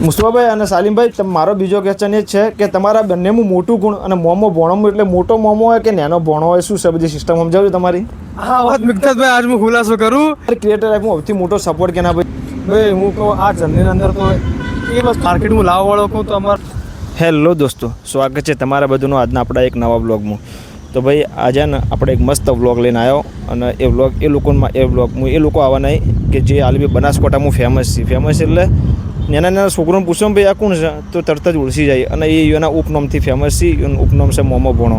મુસ્તફાભાઈ અને સાલીમભાઈ, મારો બીજો ક્વેશ્ચન એ છે કે તમારા બંનેનું મોટું ગુણ અને મોમો ભોણો એટલે મોટો મોમો હોય કે નાનો ભોણો હોય, શું છે બધી સિસ્ટમ સમજાવ્યું તમારી? હા વાત મિક્તાજભાઈ, આજ હું ખુલાસો કરું ક્રિએટર લાઈફમાં સૌથી મોટો સપોર્ટ કેના ભાઈ હું કહું આ જર્નીની અંદર તો એ બસ માર્કેટમાં લાવવાવાળો કહું તો અમારે. હેલો દોસ્તો, સ્વાગત છે તમારા બધુંનું આજના આપણા એક નવા બ્લોગમાં. તો ભાઈ આજે ને આપણે એક મસ્ત વ્લોગ લઈને આવ્યો અને એ વ્લોગ એ લોકો આવવા નહીં કે જે હાલ બી બનાસકાંઠામાં ફેમસ છે. ફેમસ એટલે નાના છોકરોને પૂછો ભાઈ આ કોણ છે તો તરત જ ઓળખી જાય અને એ એના ઉપનામથી ફેમસ છે. એનું ઉપનામ છે મોમો ભોણો.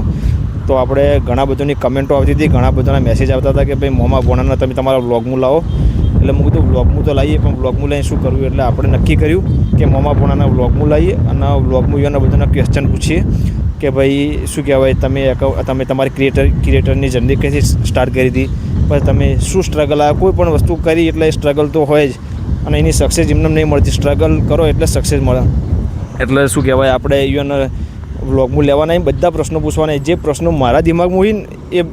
તો આપણે ઘણા બધાની કમેન્ટો આવતી હતી, ઘણા બધાના મેસેજ આવતા હતા કે ભાઈ મોમા ભોણાના તમે તમારા વ્લોગમાં લાવો. એટલે મેં કીધું વ્લોગમાં તો લાવીએ, પણ વ્લોગમાં લઈને શું કરવું, એટલે આપણે નક્કી કર્યું કે મોમા ભોણાના વ્લોગમાં લાવીએ અને વ્લોગમાં એના બધાના ક્વેશ્ચન પૂછીએ કે ભાઈ શું કહેવાય, તમે તમારી ક્રિએટરની જર્ની કઈથી સ્ટાર્ટ કરી હતી, પછી તમે શું સ્ટ્રગલ આવ્યા. કોઈ પણ વસ્તુ કરી એટલે સ્ટ્રગલ તો હોય જ અને એની સક્સેસ એમને નહીં મળતી. સ્ટ્રગલ કરો એટલે સક્સેસ મળે. એટલે શું કહેવાય, આપણે એને વ્લોગમાં લેવાના બધા પ્રશ્નો પૂછવાના. જે પ્રશ્નો મારા દિમાગમાં હોય ને એ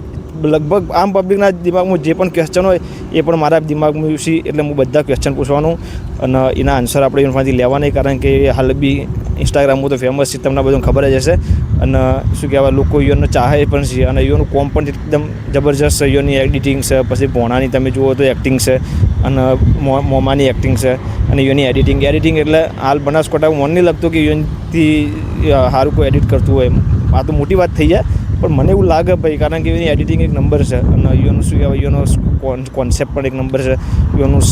લગભગ આમ પબ્લિકના દિમાગમાં જે પણ ક્વેશ્ચન હોય એ પણ મારા દિમાગમાં છે. એટલે હું બધા ક્વેશ્ચન પૂછવાનું અને એના આન્સર આપણે એમાંથી લેવાના, કારણ કે હાલ બી ઇન્સ્ટાગ્રામમાં તો ફેમસ છે, તમને બધું ખબર જ હશે. અને શું કહેવાય, લોકો યોને ચાહે પણ છે અને યોનું કોમ પણ એકદમ જબરજસ્ત છે. યોની એડિટિંગ છે, પછી ભોણાની તમે જુઓ તો એક્ટિંગ છે અને મોમાની એક્ટિંગ છે અને યોની એડિટિંગ એટલે હાલ બનાસકાંઠા મન નહીં લાગતું કે યોનથી સારું કોઈ એડિટ કરતું હોય. આ તો મોટી વાત થઈ જાય, પણ મને એવું લાગે ભાઈ, કારણ કે એની એડિટિંગ એક નંબર છે અને યોનું શું કહેવાય, યોનો કોન્સેપ્ટ પણ એક નંબર છે, યોનું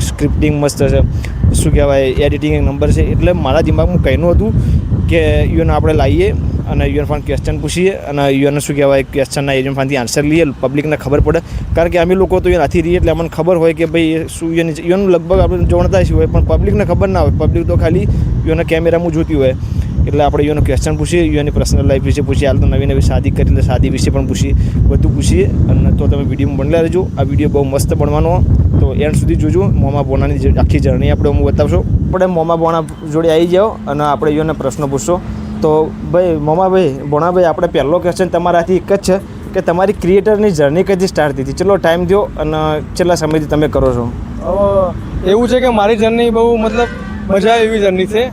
સ્ક્રિપ્ટિંગ મસ્ત છે, શું કહેવાય એડિટિંગ એક નંબર છે. એટલે મારા દિમાગમાં કહીનું હતું કે યોને આપણે લાવીએ અને યુએન ફાન ક્વેશ્ચન પૂછીએ અને યુએન શું કહેવાય ક્વેશ્ચનના એરિયન ફાનથી આન્સર લઈએ, પબ્લિકને ખબર પડે. કારણ કે અમે લોકો તો એ નથી રહીએ એટલે અમને ખબર હોય કે ભાઈ શું યુએન લગભગ આપણે જાણતા જ હોય, પણ પબ્લિકને ખબર ના હોય. પબ્લિક તો ખાલી યુએના કેમેરામાં જોતી હોય. એટલે આપણે યુએનો ક્વેશ્ચન પૂછીએ, યુએની પર્સનલ લાઈફ વિશે પૂછીએ. હાલ તો નવી શાદી કરી એટલે શાદી વિશે પણ પૂછીએ, બધું પૂછીએ. અને તો તમે વિડીયોમાં બનલા રહેજો. આ વિડીયો બહુ મસ્ત બનવાનો, તો એન્ડ સુધી જોજો. મોમા ભોણાની આખી જર્ની આપણે હું બતાવશો. આપણે મોમા ભોણા જોડે આવી જાઓ અને આપણે યુએને પ્રશ્ન પૂછશો. તો ભાઈ મોમાભાઈ, ભોણાભાઈ, આપણે પહેલો ક્વેશ્ચન તમારાથી એક જ છે કે તમારી ક્રિએટરની જર્ની કઈથી સ્ટાર્ટ થઈ હતી, ચલો ટાઈમ દો અને કેટલા સમયથી તમે કરો છો? એવું છે કે મારી જર્ની બહુ મતલબ મજા આવે એવી જર્ની છે.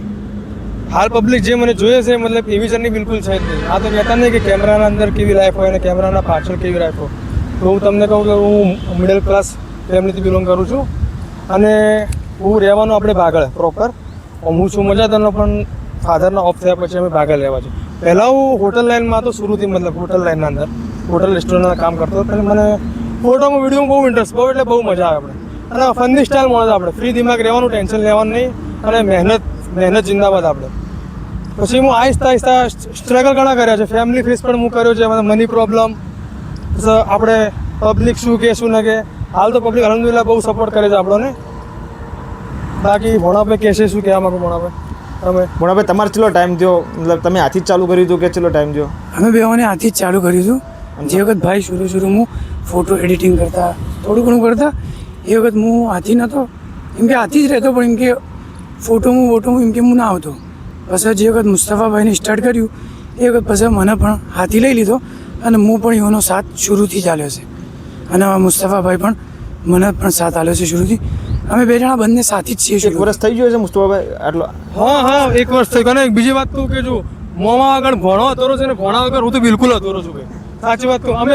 હાલ પબ્લિક જે મને જોઈએ છે મતલબ એવી જર્ની બિલકુલ છે જ નહીં. આ તો કહેતા નહીં કે કેમેરાના અંદર કેવી લાઈફ હોય અને કેમેરાના પાછળ કેવી લાઈફ હોય. તો હું તમને કહું કે હું મિડલ ક્લાસ ફેમિલીથી બિલોંગ કરું છું અને હું રહેવાનું આપણે ભાગળ પ્રોપર. હું છું મજાદારનો, પણ ફાધરના ઓફ થયા પછી અમે ભાગળ રહેવા છે. પહેલાં હું હોટલ લાઇનમાં તો શરૂથી મતલબ હોટલ લાઇનના અંદર હોટલ રેસ્ટોરન્ટના કામ કરતો હતો. મને ફોટોમાં વિડીયોમાં બહુ ઇન્ટરેસ્ટ, બહુ એટલે બહુ મજા આવે આપણે. અને ફનની સ્ટાઇલ મળે આપણે, ફ્રી દિમાગ રહેવાનું, ટેન્શન લેવાનું નહીં અને મહેનત જિંદાબાદ આપણે. પછી હું આહિસ્તા સ્ટ્રગલ ઘણા કર્યા છે. ફેમિલી ફેસ પણ હું કર્યો છે, મની પ્રોબ્લેમ, આપણે પબ્લિક શું કે શું ન કે. હાલ તો પબ્લિક અલહમદુલિલ્લાહ બહુ સપોર્ટ કરે છે આપણને. બાકી ભોણાભાઈ કહેશે શું કહેવા માંગુ? ભોણાભાઈ તમારે ચલો ટાઈમ દો, મતલબ તમે હાથી જ ચાલુ કર્યું હતું કે ચલો ટાઈમ દો? અમે બેઓને હાથી જ ચાલુ કર્યું હતું. જે વખત ભાઈ શરૂ ફોટો એડિટિંગ કરતા, થોડું ઘણું કરતા, એ વખત હું હાથી નહોતો, એમ કે હાથી જ રહેતો, પણ એમ કે ફોટોમાં એમ કે હું ના આવતો. પછી જે વખત મુસ્તફાભાઈને સ્ટાર્ટ કર્યું એ વખત પછી મને પણ હાથી લઈ લીધો અને હું પણ એનો સાથ શરૂથી ચાલ્યો છે. અને મુસ્તફાભાઈ પણ મને પણ સાથ આલ્યો છે શરૂથી. અમે બે જણા બંને સાથી જ છીએ. 1 વર્ષ થઈ ગયું છે મુસ્તફાભાઈ આટલો? હા 1 વર્ષ થઈ ગયું. બીજી વાત કહું કે જો મોમાં આગળ ભણો અધૂરો છે ને ભણા વગર હું તો બિલકુલ અધૂરો છું ભાઈ. સાચી વાત કહું, અમે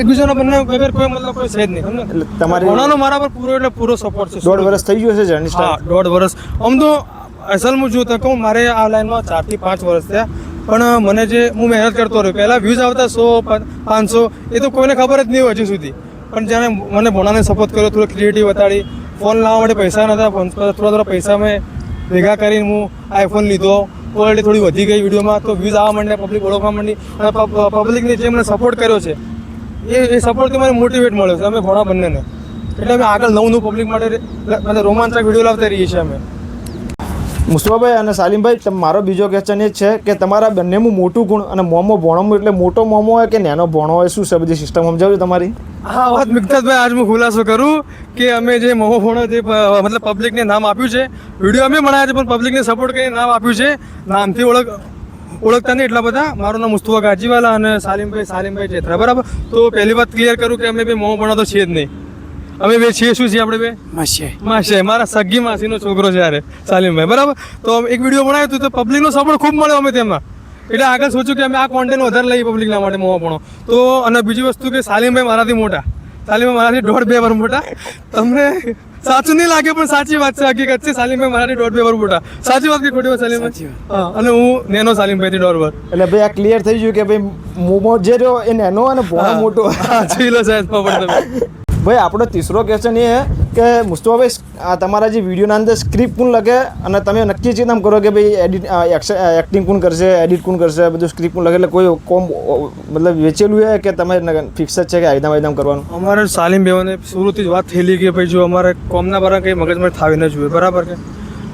એકબીજાના બંને વગર કોઈ મતલબ કોઈ છે જ નહીં. એટલે તમારે ભણાનો મારા પર પૂરો સપોર્ટ છે. 1.5 વર્ષ થઈ ગયું છે જર્ની સ્ટાર્ટ? હા 1.5 વર્ષ. આમ તો અસલમાં જો તો કહું, મારે આ લાઈનમાં 4 થી 5 વર્ષ થયા, પણ મને જે હું મહેનત કરતો રહ્યો. પહેલાં વ્યૂઝ આવતા 100 500, એ તો કોઈને ખબર જ નહીં હોય હજી સુધી. પણ જ્યારે મને ભણાને સપોર્ટ કર્યો, થોડું ક્રિએટિવ બતાડી, ફોન લાવવા માટે પૈસા નહોતા, થોડા પૈસા મેં ભેગા કરીને હું આઈફોન લીધો. ક્વોલિટી થોડી વધી ગઈ વિડીયોમાં, તો વ્યૂઝ આવવા માંડ્યા, પબ્લિક ઓળખવા માંડી. અને પબ્લિકને જે મને સપોર્ટ કર્યો છે એ સપોર્ટથી મને મોટિવેટ મળ્યો છે અમે ભણા બંનેને. એટલે અમે આગળ નવું પબ્લિક માટે રોમાંચક વિડીયો લાવતા રહીએ છીએ અમે. મુસ્તફાભાઈ અને સાલીમભાઈ, મારો બીજો ક્વેશ્ચન એ છે કે તમારા બંનેનું મોટું ગુણ અને મોમો ભોણો એટલે મોટો મોમો હોય કે નાનો ભોણો હોય, શું છે બધી સિસ્ટમ સમજાવ્યું તમારી? હા વાત મિક્તાજભાઈ, આજ હું ખુલાસો કરું કે અમે જે મોમો ભોણો જે મતલબ પબ્લિકને નામ આપ્યું છે, વિડીયો અમે બનાવ્યા છે પણ પબ્લિકને સપોર્ટ કરીને નામ આપ્યું છે. નામથી ઓળખતા નહીં એટલા બધા. મારું નામ મુસ્તફા ગાજીવાલા અને સાલીમભાઈ ચેત્રા, બરાબર. તો પહેલી વાત ક્લિયર કરું કે અમે બે મોમો ભોણો તો છીએ જ નહીં. અમે બે છીએ શું છીએ આપણે બે માસે માસી મારા સગી માસીનો છોકરો છે યારે સાલીમભાઈ બરાબર. તો એક વિડીયો બનાવ્યો હતો તો પબ્લિકનો સપોર્ટ ખૂબ મળ્યો અમે તેમાં, એટલે આગળ સોચ્યું કે અમે આ કોન્ટેન્ટ વધારે લઈએ પબ્લિકના માટે મોવાપણો. તો અને બીજી વસ્તુ કે સાલીમભાઈ મારાથી મોટા, સાલીમભાઈ મારાથી 1.5-2 વર્ષ મોટા. તમને સાચું નહીં લાગે પણ સાચી વાત છે, હકીકત છે. સાલીમભાઈ મારાથી 1.5-2 વર્ષ મોટા. સાચી વાત કે ખોટી વાત સાચી સાલીમભાઈ? હા, અને હું નેનો સાલીમભાઈથી 1.5 વર્ષ. એટલે ભાઈ આ ક્લિયર થઈ ગયું કે ભાઈ મોમો જે રહ્યો એ નાનો અને ભોણો મોટો. હા, જોઈ લો સાહેબ ખબર તમે. ભાઈ આપણો ત્રીસરો ક્વેશ્ચન એ છે કે મુસ્તફાભાઈ આ તમારા જે વિડીયોના અંદર સ્ક્રિપ્ટ કોણ લખે અને તમે નક્કી છે એમ કરો કે ભાઈ એક્ટિંગ કોણ કરશે, એડિટ કોણ કરશે, બધું સ્ક્રિપ્ટ કોણ લખે, એટલે કોઈ કોમ મતલબ વેચેલું છે કે તમે ફિક્સ જ છે કે આયદામ કરવાનું? અમારે સાલીમભાઈને શરૂથી જ વાત થયેલી કે ભાઈ જો અમારે કોમના બારા કંઈ મગજમાં થાવી ન જોઈએ બરાબર કે,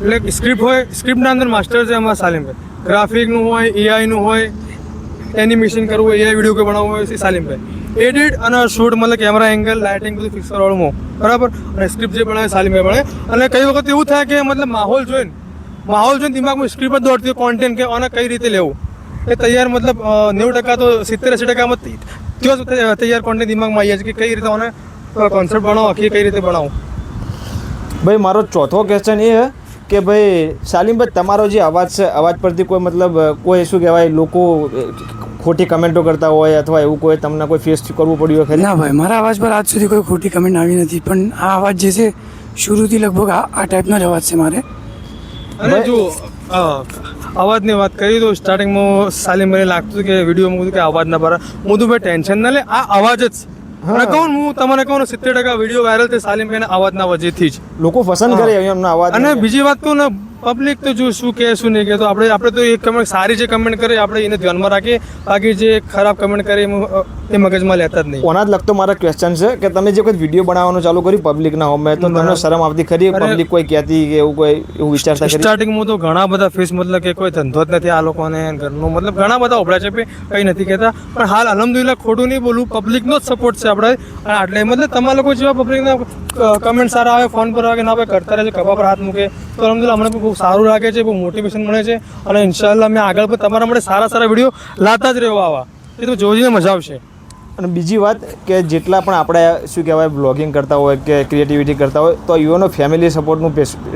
એટલે સ્ક્રિપ્ટ હોય, સ્ક્રિપ્ટના અંદર માસ્ટર છે અમારા સાલીમભાઈ. ગ્રાફિકનું હોય, એઆઈનું હોય, એનિમેશન કરવું હોય, એઆઈ વિડીયો કોઈ બનાવવું હોય એ સાલીમભાઈ. એડિટ અને શૂટ મતલબ કેમેરા એંગલ, લાઇટિંગ બધું ફિક્સ કરવાનું હું બરાબર. અને સ્ક્રિપ્ટ જે બનાવે સાલીમભાઈ બને. અને કઈ વખત એવું થાય કે મતલબ માહોલ જોઈને દિમાગમાં સ્ક્રિપ્ટ જ દોડતી હોય, કોન્ટેન્ટ કે આને કઈ રીતે લેવું એ તૈયાર મતલબ 90% તો 70-80%માં ત્યાં તૈયાર કોન્ટેન્ટ દિમાગમાં આવી જાય છે કે કઈ રીતે આને કોન્સેપ્ટ બનાવો, આખી કઈ રીતે બનાવું. ભાઈ મારો ચોથો ક્વેશ્ચન એ છે કે ભાઈ સાલીમભાઈ તમારો જે અવાજ છે, અવાજ પરથી કોઈ મતલબ કોઈ શું કહેવાય લોકો ખોટી કમેન્ટો કરતા હોય અથવા એવું કોઈ તમને કોઈ ફેસ કરવું પડ્યું હોય ખરી? ના ભાઈ, મારા અવાજ પર આજ સુધી કોઈ ખોટી કમેન્ટ આવી નથી, પણ આ અવાજ જે છે શરૂથી લગભગ આ ટાઈપનો જ અવાજ છે મારે. અને જો અવાજની વાત કરી તો સ્ટાર્ટિંગમાં સાલીમભાઈને લાગતું હતું કે વિડીયોમાં કે અવાજ ના બરાબર. હું તો ભાઈ ટેન્શન ના લે, આ અવાજ જ અને કહું હું તમને કહું 70% વિડીયો વાયરલ થાય સાલીમભાઈના અવાજના વજહથી જ. લોકો પસંદ કરે એમના અવાજ. અને બીજી વાત કહું ને, પબ્લિક તો જો શું કહે શું નહીં કહે, તો આપણે તો એક કમેન્ટ સારી જે કમેન્ટ કરે આપણે એને ધ્યાનમાં રાખીએ, બાકી જે ખરાબ કમેન્ટ કરે એ મગજમાં લેતા જ નહીં. ઓના જ લગતો મારા ક્વેશ્ચન છે કે તમે જે કોઈ વિડીયો બનાવવાનું ચાલુ કર્યું પબ્લિકના હોમે તો તમને શરમ આવતી ખરી? પબ્લિક કોઈ કહેતી કે એવું કોઈ એવું વિચારતા ખરી? સ્ટાર્ટિંગમાં તો ઘણા બધા ફેસ મતલબ કે કોઈ ધંધો જ નથી આ લોકોને ઘરનું મતલબ ઘણા બધા ઓભળા છે કંઈ નથી કહેતા. પણ હાલ અલહમદુલિલ્લાહ ખોટું નહીં બોલું, પબ્લિકનો જ સપોર્ટ છે આપણે. અને આટલે મતલબ તમારા લોકો જેવા પબ્લિકના કમેન્ટ સારા આવે, ફોન પર આવે કે ના ભાઈ કરતા રહે છે, ખભા પર હાથ મૂકે, તો અલહમદુલિલ્લાહ અમને બહુ સારું લાગે છે, બહુ મોટિવેશન મળે છે. અને ઇન્શાઅલ્લાહ મેં આગળ પણ તમારા માટે સારા વિડીયો લાવતા જ રહેવા આવા, એ તો જોઈને મજા આવશે. અને બીજી વાત કે જેટલા પણ આપણે શું કહેવાય બ્લોગિંગ કરતા હોય કે ક્રિએટિવિટી કરતા હોય તો યુવાનો ફેમિલી સપોર્ટનું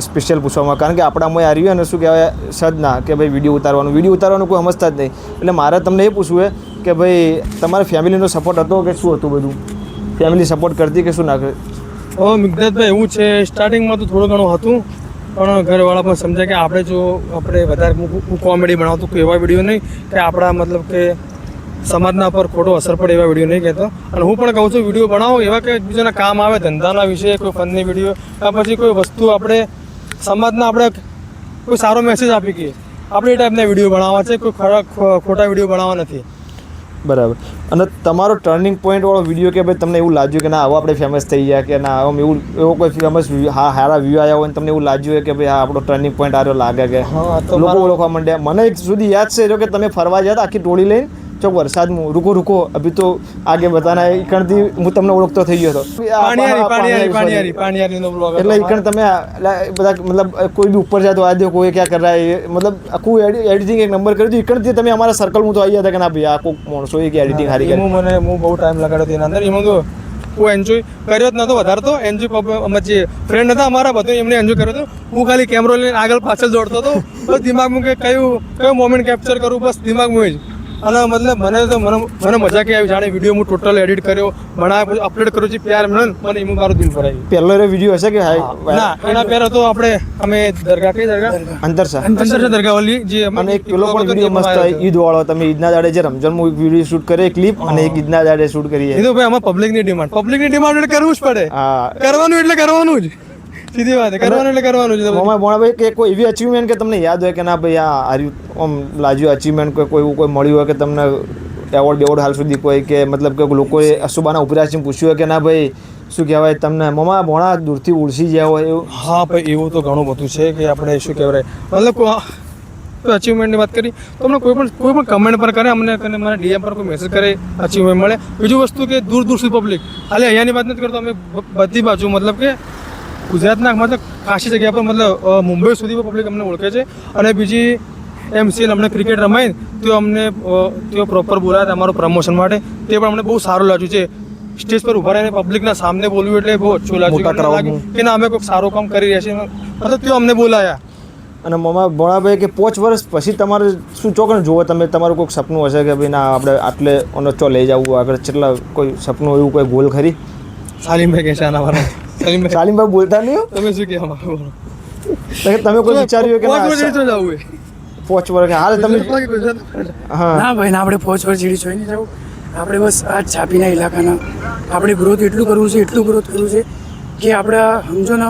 સ્પેશિયલ પૂછવામાં, કારણ કે આપણામાં આ રહ્યું ને શું કહેવાય સદ ના કે ભાઈ વિડીયો ઉતારવાનું કોઈ સમજતા જ નહીં. એટલે મારે તમને એ પૂછવું છે કે ભાઈ તમારા ફેમિલીનો સપોર્ટ હતો કે શું હતું? બધું ફેમિલી સપોર્ટ કરતી કે શું ના કરે? મિગ્દાતભાઈ એવું છે, સ્ટાર્ટિંગમાં તો થોડું ઘણું હતું, પણ ઘરવાળા પણ સમજાય કે આપણે વધારે હું કોમેડી બનાવતું કોઈ એવા વિડીયો નહીં કે આપણા મતલબ કે સમાજના પર ખોટો અસર પડે એવા વિડીયો નહીં કહેતો. અને હું પણ કહું છું વિડીયો બનાવો એવા કે બીજાના કામ આવે, ધંધાના વિશે કોઈ ફનની વિડીયો, પછી કોઈ વસ્તુ આપણે સમાજના આપણે કોઈ સારો મેસેજ આપી કે આપણે એ ટાઈપના વિડીયો બનાવવા છે, કોઈ ખોટા વિડીયો બનાવવા નથી. બરાબર. અને તમારો ટર્નિંગ પોઈન્ટ વાળો વિડીયો કે ભાઈ તમને એવું લાગ્યું કે ના આવો આપણે ફેમસ થઈ ગયા કે ના આમ એવું એવો કોઈ ફેમસ સારા વ્યૂ આવ્યા હોય ને તમને એવું લાગ્યું કે ભાઈ હા આપણો ટર્નિંગ પોઈન્ટ આવ્યો લાગે કે લોકો ઓળખવા માંડ્યા? મને એક સુધી યાદ છે કે તમે ફરવા ગયા આખી ટોળી લઈને ચોક વરસાદમાં રૂકો અભી તો આગે બતાના ઈકણથી હું તમને ઓળખતો થઈ ગયો હતો. એટલે ઈકણ તમે બધા મતલબ કોઈ બી ઉપર જાય તો આ દો કોઈ ક્યાં કર રહા है, મતલબ આખું એડિટિંગ એક નંબર કરી દીધું ઈકણથી તમે અમારા સર્કલમાં તો આવી હતા કે ના ભાઈ આ કોઈ માણસો કે એડિટિંગ સારી કરી. હું બહુ ટાઈમ લગાડ્યો એના અંદર. એમાં તો હું એન્જોય કર્યો જ નહોતો વધારે, તો એન્જોય જે ફ્રેન્ડ હતા અમારા બધું એમને એન્જોય કર્યો હતો. હું ખાલી કેમેરો લઈને આગળ પાછળ દોડતો હતો, બસ દિમાગમાં કે કયું મોમેન્ટ કેપ્ચર કરું બસ દિમાગમાં જ. અને મતલબ મને મજા કે આવી જાણે વિડીયો હું ટોટલ એડિટ કર્યો, બનાવ્યો, પછી અપલોડ કર્યો છે પ્યાર મને એમાં મારું દિલ ભરાયું. પહેલો વિડીયો હશે કે ના એના પહેલા તો અમે દરગાહ કઈ દરગાહ અંતર દરગાહ વાળી જે અને એક પેલો પણ વિડીયો મસ્ત ઈદ વાળો, તમે ઈદના દાડે જે રમજાનમાં એક વિડીયો શૂટ કરે ક્લિપ અને એક ઈદના દાડે શૂટ કરીએ. એ તો ભાઈ આમાં પબ્લિકની ડિમાન્ડ એટલે કરવું જ પડે. કરવાનું એટલે કરવાનું જ, સીધી વાત કરવાનું એટલે કરવાનું જ. ભાઈ કે કોઈ એવી અચીવમેન્ટ કે તમને યાદ હોય કે ના ભાઈ આ આમ લાજ્યું અચીવમેન્ટ કોઈ મળ્યું હોય કે તમને એવોર્ડ હાલ સુધી કોઈ કે મતલબ કે લોકોએ અશુબાના ઉપરાશી પૂછ્યું હોય કે ના ભાઈ શું કહેવાય તમને મમા ભોણા દૂરથી ઉડસી ગયા હોય એવું? હા ભાઈ એવું તો ઘણું બધું છે કે આપણે શું કહેવાય મતલબ અચીવમેન્ટની વાત કરી તો અમને કોઈ પણ કમેન્ટ પર કરે, અમને મને ડીએમ પર કોઈ મેસેજ કરે, અચીવમેન્ટ મળે. બીજું વસ્તુ કે દૂર સુધી પબ્લિક, હાલે અહીંયાની વાત નથી કરતો, અમે બધી બાજુ મતલબ કે ગુજરાતના મતલબ ખાસી જગ્યા પર મતલબ મુંબઈ સુધી પબ્લિક અમને ઓળખે છે. અને બીજી MCL અમને ક્રિકેટ રમાય તો અમને તેઓ પ્રોપર બોલાવે અમારું પ્રમોશન માટે, તે પણ અમને બહુ સારું લાગ્યું છે. સ્ટેજ પર ઉભા રહીને પબ્લિકના સામે બોલવું એટલે બહુ ઓછું મોટા લાગ્યું crowd કે ના અમે કોઈક સારું કામ કરી રહ્યા છીએ મતલબ તેઓ અમને બોલાયા. અને મમ્મા ભોણાભાઈ કે 5 વર્ષ પછી તમારે શું ચોકન જુઓ તમે તમારું કોઈક સપનું હશે કે ભાઈ ના આપણે આટલે ઓનો ચો લઈ જવું આગળ કેટલા કોઈ સપનું એવું કોઈ ગોલ ખરી? સાલીમભાઈ કહે છે આના વાળા સાલીમભાઈ સાલીમભાઈ બોલતા નહીં હો? તમે શું કહેવા માંગો છો? તમે કોઈ વિચાર્યું કે પાંચ ના વર્ષ તો જવું 5 વર્ષ હાલ તમે હા ના ભાઈ ના, આપણે પહોંચ પર ચીડી જોઈ નહીં જવું. આપણે બસ આ છાપીના ઇલાકાના આપણે ગ્રોથ એટલું કરવું છે કે આપણે સમજો ને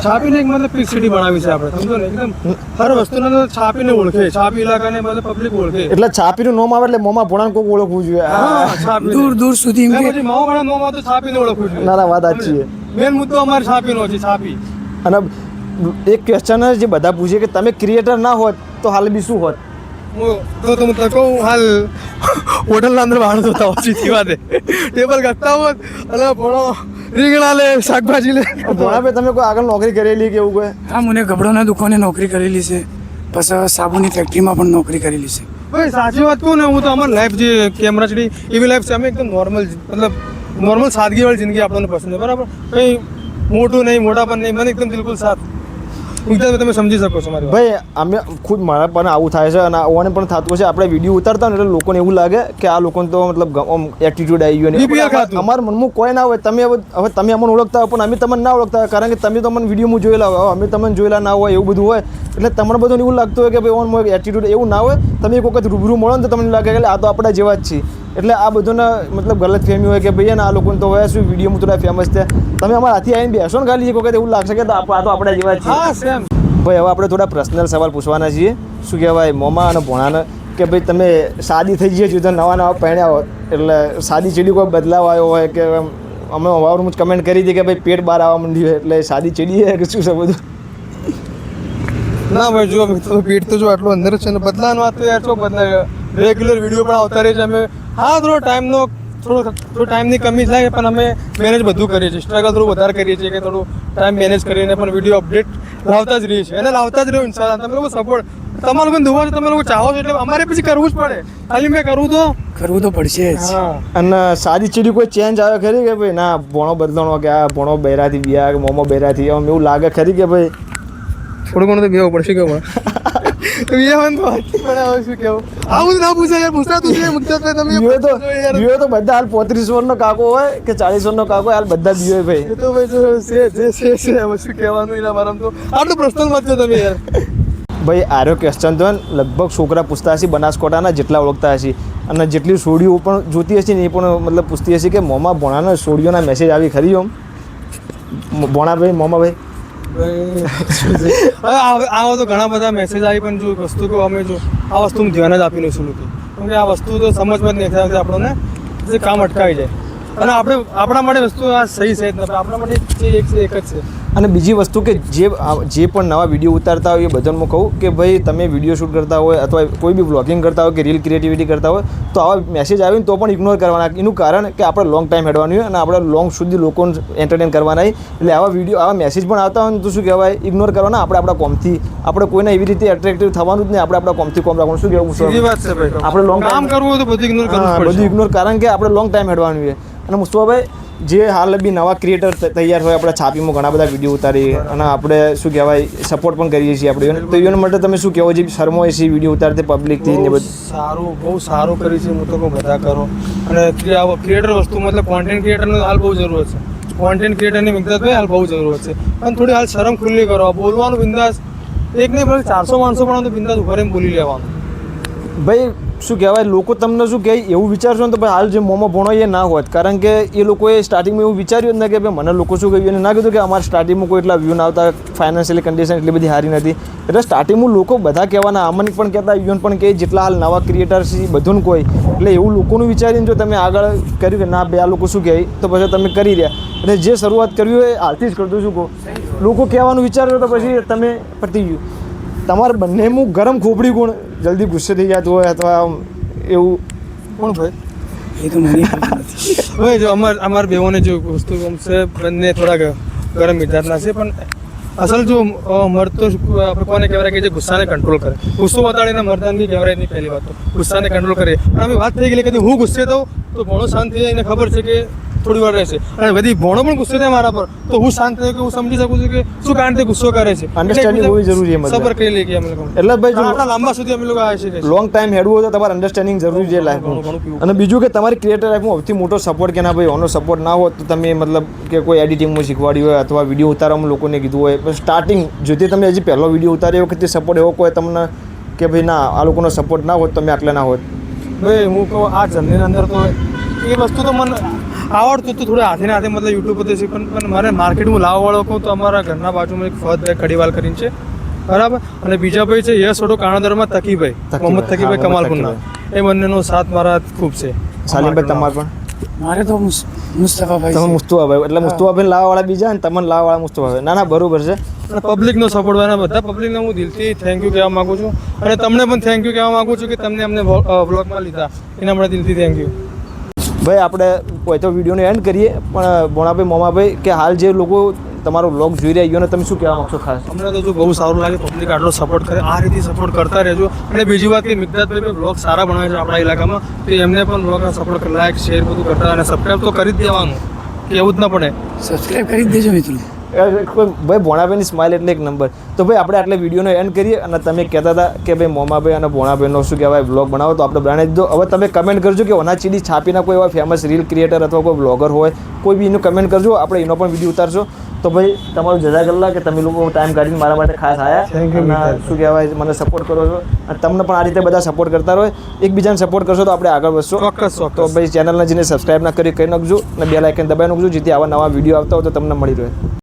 છાપીને એક મતલબ પિક સિટી બનાવી છે આપણે સમજો ને એકદમ હર વસ્તુને તો છાપીને ઓળખે છાપી ઇલાકાને મતલબ પબ્લિક ઓળખે. એટલે છાપીનું નામ આવે એટલે મોમાં ભોણાને કોઈક ઓળખવું જોઈએ. હા છાપી દૂર દૂર સુધી એમ કે પછી માવાવાળા નોમાં તો છાપીને ઓળખવું જોઈએ. ના વાત સાચી છે. મેન મુદ્દો અમારે છાપીનો છે છાપી. અને એક ક્વેશ્ચન જે બધા પૂછે કે તમે ક્રિએટર ના હોત તો હાલ બી શું હોત? હું તમને કહું હાલ હોટલના અંદર માણસ હોતા હોય સીધી વાતે ટેબલ ગસતા હોત અને ભણો રીંગણા લે શાકભાજી લે. ભોણાભાઈ તમે કોઈ આગળ નોકરી કરેલી કે એવું કોઈ? હા, મને કપડાના દુકાને નોકરી કરેલી છે, પછી સાબુની ફેક્ટરીમાં પણ નોકરી કરેલી છે. ભાઈ સાચી વાત કહું ને હું તો અમારી લાઈફ જે કેમેરા ચડી એવી લાઈફ છે અમે એકદમ નોર્મલ મતલબ નોર્મલ સાદગીવાળી જિંદગી આપણને પસંદ છે બરાબર. કંઈ મોટું નહીં મોટા પણ નહીં મને એકદમ બિલકુલ સાથ તમે સમજી શકો છો મારી વાત. ભાઈ અમે ખુદ મારા પણ આવું થાય છે અને ઓને પણ થતું હશે. આપણે વિડીયો ઉતારતા હોય ને એટલે લોકોને એવું લાગે કે આ લોકોને તો મતલબ એટીટ્યુડ આવી ગયો BPL ને ખાતું. અમારા મનમાં કોઈ ના હોય. તમે હવે તમે અમને ઓળખતા હોય પણ અમે તમને ના ઓળખતા હોય કારણ કે તમે તો અમને વિડીયોમાં જોયેલા હોય અમે તમને જોયેલા ના હોય એવું બધું હોય એટલે તમને બધું એવું લાગતું હોય કે ભાઈ ઓન એટીટ્યુડ એવું ના હોય. તમે એક વખત રૂબરૂ મળો ને તો તમને લાગે કે આ તો આપણા જેવા જ છીએ. એટલે આ બધુંના મતલબ ગલત ફેમી હોય કે ભાઈ ને આ લોકોને તો હોય શું વિડીયોમાં થોડા ફેમસ છે. તમે અમારા હાથી આવીને બેસો ને ખાલી એક વખત એવું લાગશે કે આ તો આપણા જેવા જ હા છીએ. સેમ. ભાઈ હવે આપણે થોડા પર્સનલ સવાલ પૂછવાના છીએ. શું કહેવાય મોમા અને ભોણાને કે ભાઈ તમે શાદી થઈ જઈએ છો તો નવા પહેણ્યા હોત એટલે શાદી ચેડી કોઈ બદલાવ આવ્યો હોય કે અમે વાવરમાં કમેન્ટ કરી હતી કે ભાઈ પેટ બહાર આવવા માંડ્યું હોય એટલે શાદી ચેડી કે શું છે બધું? ના ભાઈ જો મિત્રો પેટ તો જો આટલું અંદર છે ને બદલાવાનું વાત તો યાર શું બદલાય રેગ્યુલર વિડીયો પણ આવતા રહે છે અમે હા થોડો ટાઈમની કમી થાય પણ અમે મેનેજ બધું કરીએ છીએ સ્ટ્રગલ થોડું વધારે કરીએ છીએ કે થોડું ટાઈમ મેનેજ કરીને પણ વિડીયો અપડેટ લાવતા જ રહીએ છીએ અને લાવતા જ રહ્યો ઇન્શાલ્લાહ. તમે લોકો સપોર્ટ તમારા લોકોને દુવા છે તમે લોકો ચાહો છો એટલે અમારે પછી કરવું જ પડે. ખાલી મેં કરવું તો પડશે જ. હા. અને શાદી ચેડી કોઈ ચેન્જ આવે ખરી કે ભાઈ ના ભોણો બદલાણો કે આ ભોણો બૈરાથી બિયા કે મોમો બૈરાથી એમ એવું લાગે ખરી કે ભાઈ થોડું ઘણું તો બેવું પડશે કેવું તો વિયાવન તો પણ હવે શું કેવું આવું જ ના પૂછાય યાર પૂછાતું છે મુદ્દત તમે બીઓ તો બધા હાલ 35 વર્ષનો કાકો હોય કે 40 વર્ષનો કાકો હોય હાલ બધા બીઓ ભાઈ. એ તો ભાઈ જો છે હવે શું કહેવાનું એના બારામાં તો આટલું પ્રશ્ન મત છો તમે યાર. ભાઈ આરો ક્વેશ્ચન તો લગભગ છોકરા પૂછતા હશે બનાસકોટાના જેટલા ઓળખતા હશે અને જેટલી સોડીઓ પણ જોતી હશે ને એ પણ મતલબ પૂછતી હશે કે મોમા ભોણાના સોડીઓના મેસેજ આવી ખરી આમ ભોણાભાઈ મોમાભાઈ? આવો તો ઘણા બધા મેસેજ આવી પણ જો વસ્તુ કહો અમે જો આ વસ્તુ હું ધ્યાન જ આપી નહીં શું કેમ કે આ વસ્તુ તો સમજમાં જ નહીં આવતી આપણને જે કામ અટકાવી જાય અને આપણા માટે વસ્તુ આ સહી છે જ નથી આપણા માટે એક છે એક જ છે. અને બીજી વસ્તુ કે જે પણ નવા વિડીયો ઉતારતા હોય એ બધાને હું કહું કે ભાઈ તમે વિડીયો શૂટ કરતા હોય અથવા કોઈ બી વ્લોગિંગ કરતા હોય કે રીલ ક્રિએટિવિટી કરતા હોય તો આવા મેસેજ આવે ને તો પણ ઇગ્નોર કરવાના. એનું કારણ કે આપણે લોંગ ટાઈમ હેડવાનું હોય અને આપણે લોંગ સુધી લોકોને એન્ટરટેન કરવાના હોય એટલે આવા વિડીયો આવા મેસેજ પણ આવતા હોય ને તો શું કહેવાય ઇગ્નોર કરવાના. આપણે આપણા કોમથી આપણે કોઈને એવી રીતે એટ્રેક્ટિવ થવાનું જ નહીં. આપણે આપણા કોમથી કોમ રાખવાનું. શું કહેવું? સીધી વાત છે ભાઈ. આપણે લોંગ કામ કરવું હોય તો બધું ઇગ્નોર કરવું પડે. બધું ઇગ્નોર કારણ કે આપણે લોંગ ટાઈમ હેડવાનું હોય. અને મુસ્તફાભાઈ જે હાલ બી નવા ક્રિએટર તૈયાર હોય આપણે છાપીમાં ઘણા બધા વિડીયો ઉતારીએ અને આપણે શું કહેવાય સપોર્ટ પણ કરીએ છીએ આપણે તો એના માટે તમે શું કહેવો જે શરમો છે વિડીયો ઉતારતે પબ્લિકથી ને બધું? બહુ સારું કર્યું છે હું તો કહું બધા કરો અને ક્રિએટર વસ્તુ મતલબ કોન્ટેન્ટ ક્રિએટરનો હાલ બહુ જરૂરત છે. કોન્ટેન્ટ ક્રિએટરની મિલકત હાલ બહુ જરૂરત છે પણ થોડી હાલ શરમ ખુલ્લી કરો બોલવાનું બિંદાસ એક નહીં પણ 400 માણસો પણ તો બિંદાસ ઉભા રહીને બોલી લેવાનું. ભાઈ શું કહેવાય લોકો તમને શું કહે એવું વિચારશો ને તો ભાઈ હાલ જે મોમો ભણો એ ના હોત કારણ કે એ લોકોએ સ્ટાર્ટિંગમાં એવું વિચાર્યું જ ને કે ભાઈ મને લોકો શું કહ્યું અને ના કીધું કે અમારા સ્ટાર્ટિંગમાં કોઈ એટલા વ્યૂ ના આવતા ફાઇનાન્શિયલી કન્ડિશન એટલી બધી સારી નથી એટલે સ્ટાર્ટિંગમાં લોકો બધા કહેવાના અમને પણ કહેતા યુન પણ કહે જેટલા હાલ નવા ક્રિએટર્સ બધું કોઈ એટલે એવું લોકોનું વિચારીને જો તમે આગળ કર્યું કે ના બે આ લોકો શું કહે તો પછી તમે કરી રહ્યા એટલે જે શરૂઆત કરવી હોય હાલથી જ કરતો શું કહો લોકો કહેવાનું વિચાર્યો તો પછી તમે પતી ગયું. તમારે બંનેનું ગરમ ખોપડી કોણ જલ્દી ગુસ્સે થઈ જતું હોય અથવા એવું કોણ ભાઈ? એ તો મને નથી. ભાઈ જો અમાર બેઓને જો વસ્તુ ગમશે બંને થોડા ગરમ મિજાજના છે પણ અસલ જો મર્દ તો આપણે કોને કહેવાય કે જે ગુસ્સાને કંટ્રોલ કરે ગુસ્સો બતાડીને મર્દાનગી કહેવાય નહીં પહેલી વાત તો ગુસ્સાને કંટ્રોલ કરે પણ અમે વાત થઈ ગઈ કે હું ગુસ્સે તો તો ભણો શાંત થઈ જાય એને ખબર છે કે થોડી વાર રહેશે અને બધી ભણો પણ ગુસ્સે થાય મારા પર તો હું શાંત થયો કે હું સમજી શકું છું કે શું કારણથી ગુસ્સો કરે છે Understanding હોવી જરૂરી છે મતલબ. સબર કરી લઈએ અમે લોકો એટલે ભાઈ જો આટલા લાંબા સુધી અમે લોકો આવ્યા છીએ લોંગ ટાઈમ હેડવું હોય તો તમારે અન્ડરસ્ટેન્ડિંગ જરૂરી છે ઘણું લાઈફમાં પીવું. અને બીજું કે તમારી ક્રિએટર લાઈફમાં સૌથી મોટો સપોર્ટ કે ના ભાઈ ઓનો સપોર્ટ ના હોત તો તમે મતલબ કે કોઈ એડિટિંગમાં શીખવાડ્યું હોય અથવા વિડીયો ઉતારવામાં લોકોને કીધું હોય પણ સ્ટાર્ટિંગ જેથી તમે હજી પહેલો વિડીયો ઉતાર્યો વખતે સપોર્ટ એવો કોઈ તમને કે ભાઈ ના આ લોકોનો સપોર્ટ ના હોત તમે આટલા ના હોત. ભાઈ હું કહું આ જર્નીની અંદર તો એ વસ્તુ તો મને આવડતું હતું થોડું હાથે ને હાથે મતલબ યુટ્યુબ પરથી પણ મારે માર્કેટમાં લાવવાવાળો કહું તો અમારા ઘરના બાજુમાં એક ફહદભાઈ કડીવાલ કરીને છે બરાબર અને બીજા ભાઈ છે યશ ઓટો કાણાદરમાં તકીભાઈ મોહમ્મદ તકીભાઈ કમાલપુરના એ બંનેનો સાથ મારા ખૂબ છે. સાલીમભાઈ તમારે પણ મારે તો મુસ્તફાભાઈ તમે છે. મુસ્તુઆભાઈ એટલે મુસ્તુઆભાઈ લાવવાવાળા બીજા અને તમને લાવવાવાળા મુસ્તુઆભાઈ ના ના બરોબર છે. અને પબ્લિકનો સપોર્ટ હોય અને બધા પબ્લિકને હું દિલથી થેન્ક યુ કહેવા માગું છું અને તમને પણ થેન્ક યુ કહેવા માગું છું કે તમને અમને વ્લોગમાં લીધા એના માટે દિલથી થેન્ક યુ. ભાઈ આપણે કોઈ તો વિડીયોને એન્ડ કરીએ પણ બોણાભાઈ મોમાભાઈ કે હાલ જે લોકો તમારો વ્લોગ જોઈ રહ્યા છે તમે શું કહેવા માગશો ખાસ? અમને તો જો બહુ સારું લાગે પબ્લિક આટલો સપોર્ટ કરે આ રીતે સપોર્ટ કરતા રહેજો અને બીજી વાત કે મિગદાતભાઈ પણ વ્લોગ સારા બનાવે છે આપણા ઇલાકામાં તો એમને પણ વ્લોગના સપોર્ટ લાઈક શેર બધું કરતા અને સબસ્ક્રાઈબ તો કરી જ દેવાનું કે એવું જ ના પડે. સબસ્ક્રાઈબ કરી જ દેજો મિત્રો. ભાઈ ભોણાભાઈની સ્માઇલ એટલે એક નંબર. તો ભાઈ આપણે આટલે વિડીયોનો એન્ડ કરીએ અને તમે કહેતા હતા કે ભાઈ મોમાભાઈ અને ભોણાભાઈનો શું કહેવાય વ્લોગ બનાવો તો આપણે બનાવી દીધો. હવે તમે કમેન્ટ કરજો કે ઓના ચીડી છાપીના કોઈ એવા ફેમસ રીલ ક્રિએટર અથવા કોઈ બ્લોગર હોય કોઈ બી એનું કમેન્ટ કરજો આપણે એનો પણ વિડીયો ઉતારશો. તો ભાઈ તમારું જઝાકલ્લા કે તમે લોકો ટાઈમ કાઢીને મારા માટે ખાસ Thank you, આવ્યા અને શું કહેવાય મને સપોર્ટ કરો છો અને તમને પણ આ રીતે બધા સપોર્ટ કરતા રહો એકબીજાને સપોર્ટ કરશો તો આપણે આગળ વધશો. ચોક્કસ તો ચોક્કસ ભાઈ ચેનલને જેને સબસ્ક્રાઈબ ના કરી નાખજો અને બેલ આઇકન દબાવી નાખજો જેથી આવા નવા વિડીયો આવતા હોય તો તમને મળી રહે.